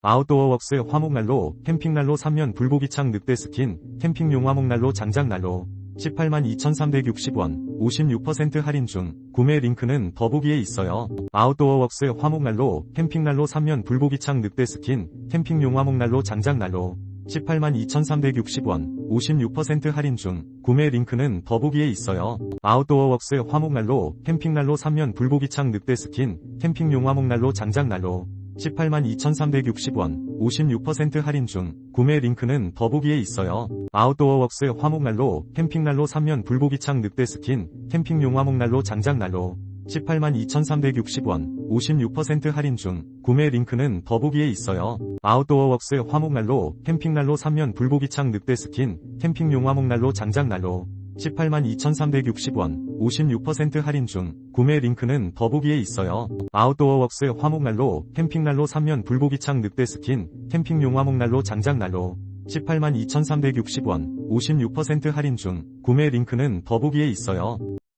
아웃도어웍스 화목난로, 캠핑난로 3면 불고기창 늑대 스킨, 캠핑용 화목난로 장작난로 182,360원, 56% 할인 중. 구매 링크는 더보기에 있어요. 아웃도어웍스 화목난로, 캠핑난로 3면 불고기창 늑대 스킨, 캠핑용 화목난로 장작난로 182,360원, 56% 할인 중. 구매 링크는 더보기에 있어요. 아웃도어웍스 화목난로, 캠핑난로 3면 불고기창 늑대 스킨, 캠핑용 화목난로 장작난로 182,360원, 56% 할인 중. 구매 링크는 더보기에 있어요. 아웃도어웍스 화목난로, 캠핑난로 3면 불고기창 늑대 스킨, 캠핑용 화목난로 장작난로 182,360원, 56% 할인 중. 구매 링크는 더보기에 있어요. 아웃도어웍스 화목난로, 캠핑난로 3면 불고기창 늑대 스킨, 캠핑용 화목난로 장작난로 182,360원, 56% 할인 중. 구매 링크는 더보기에 있어요. 아웃도어웍스 화목난로, 캠핑난로 3면 불고기창 늑대 스킨, 캠핑용 화목난로 장작난로 182,360원, 56% 할인 중. 구매 링크는 더보기에 있어요.